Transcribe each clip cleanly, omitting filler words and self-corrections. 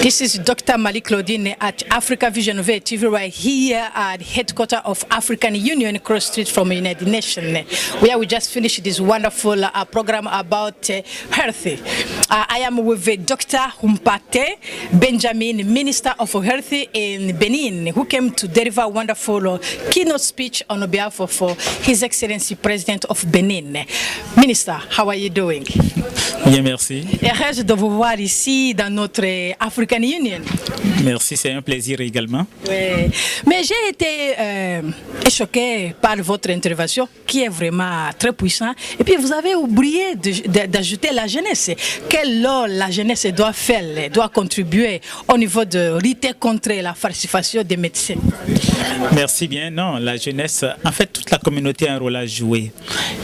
This is Dr. Malik Claudine at Africa Vision TV right here at the headquarters of African Union across the street from United Nations, where we just finished this wonderful program about health. I am with Dr. Humpate Benjamin, Minister of Health in Benin, who came to deliver a wonderful keynote speech on behalf of His Excellency President of Benin. Minister, how are you doing? Bien, merci. Heureuse de vous voir ici dans notre African Union. Merci, c'est un plaisir également. Oui. Mais j'ai été choqué par votre intervention qui est vraiment très puissante. Et puis vous avez oublié d'ajouter la jeunesse. Quel rôle la jeunesse doit faire, doit contribuer au niveau de lutter contre la falsification des médecins? Merci bien. Non, la jeunesse, en fait, toute la communauté a un rôle à jouer.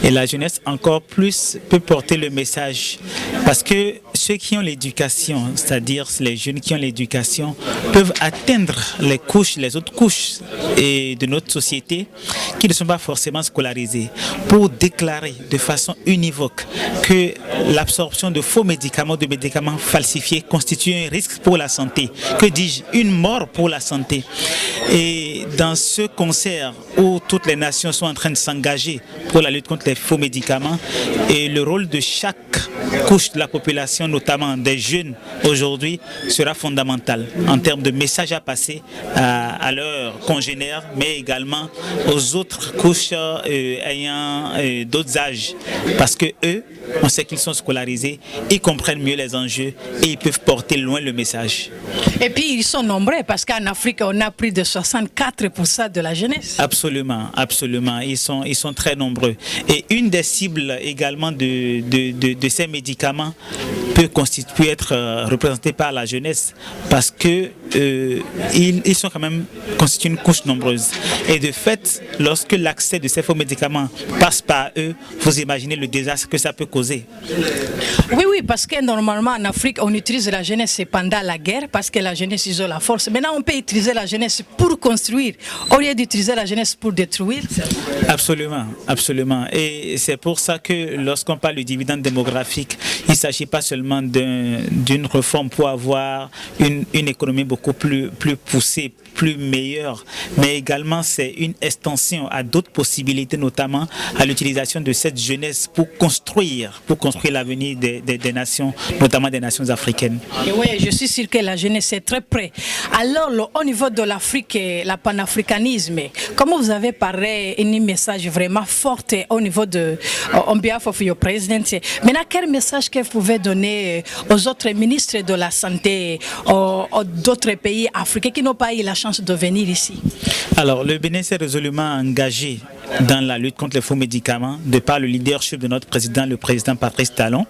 Et la jeunesse, encore plus, peut porter le message. Parce que ceux qui ont l'éducation, c'est-à-dire les jeunes qui ont l'éducation, peuvent atteindre les autres couches de notre société qui ne sont pas forcément scolarisées, pour déclarer de façon univoque que l'absorption de faux médicaments, de médicaments falsifiés constitue un risque pour la santé. Que dis-je? Une mort pour la santé. Et dans ce concert où toutes les nations sont en train de s'engager pour la lutte contre les faux médicaments, et le rôle de chaque couche de la population, notamment des jeunes aujourd'hui, sera fondamental en termes de messages à passer à leurs congénères, mais également aux autres couches ayant d'autres âges, parce que eux, on sait qu'ils sont scolarisés, ils comprennent mieux les enjeux et ils peuvent porter loin le message. Et puis ils sont nombreux parce qu'en Afrique on a plus de 64% de la jeunesse. Absolument, absolument, ils sont très nombreux. Et une des cibles également de ces médicaments peut être représentée par la jeunesse, parce que ils sont quand même constituent une couche nombreuse. Et de fait, lorsque l'accès de ces faux médicaments passe par eux, vous imaginez le désastre que ça peut causer. Oui, parce que normalement en Afrique, on utilise la jeunesse pendant la guerre, parce que la jeunesse ils ont la force. Maintenant, on peut utiliser la jeunesse pour construire, au lieu d'utiliser la jeunesse pour détruire. Absolument, absolument. Et c'est pour ça que lorsqu'on parle du dividende démographique, il ne s'agit pas seulement d'une réforme pour avoir une économie beaucoup plus poussée, plus meilleure, mais également c'est une extension à d'autres possibilités, notamment à l'utilisation de cette jeunesse pour construire l'avenir des nations, notamment des nations africaines. Et oui, je suis sûr que la jeunesse est très prête. Alors, au niveau de l'Afrique, le panafricanisme, comment vous avez parlé un message vraiment fort au niveau de on behalf of your president. Maintenant, quel message que vous pouvez donner aux autres ministres de la santé, d'autres pays africains qui n'ont pas eu la chance de venir ici? Alors, le Bénin s'est résolument engagé dans la lutte contre les faux médicaments, de par le leadership de notre président, le président Patrice Talon.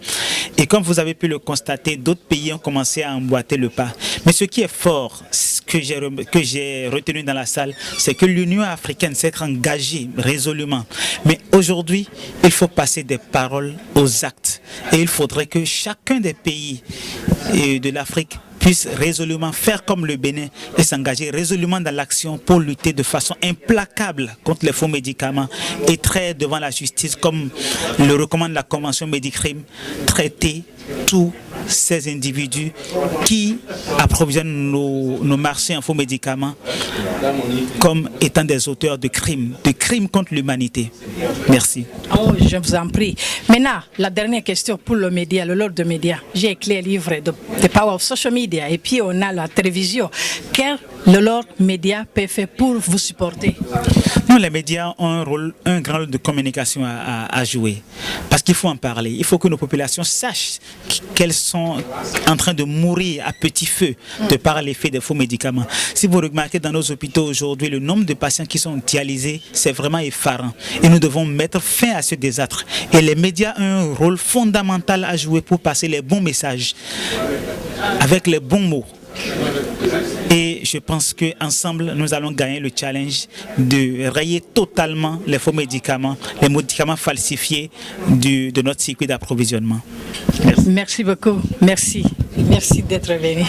Et comme vous avez pu le constater, d'autres pays ont commencé à emboîter le pas. Mais ce qui est fort, que j'ai retenu dans la salle, c'est que l'Union africaine s'est engagée résolument. Mais aujourd'hui, il faut passer des paroles aux actes. Et il faudrait que chacun des pays de l'Afrique puisse résolument faire comme le Bénin et s'engager résolument dans l'action pour lutter de façon implacable contre les faux médicaments et traiter devant la justice, comme le recommande la Convention Médicrime, traiter tous ces individus qui approvisionnent nos marchés en faux médicaments comme étant des auteurs de crimes contre l'humanité. Merci. Oh, je vous en prie. Maintenant, la dernière question pour le média, le Lord de médias. J'ai écrit un livre de The Power of Social Media et puis on a la télévision. Quel le Lord Média peut faire pour vous supporter? Nous, les médias ont un grand rôle de communication à jouer. Parce qu'il faut en parler. Il faut que nos populations sachent qu'elles sont en train de mourir à petit feu de par l'effet des faux médicaments. Si vous remarquez dans nos hôpitaux aujourd'hui, le nombre de patients qui sont dialysés, c'est vraiment effarant. Et nous devons mettre fin à ce désastre. Et les médias ont un rôle fondamental à jouer pour passer les bons messages avec les bons mots. Et je pense qu'ensemble, nous allons gagner le challenge de rayer totalement les faux médicaments, les médicaments falsifiés de notre circuit d'approvisionnement. Merci beaucoup. Merci. Merci d'être venu.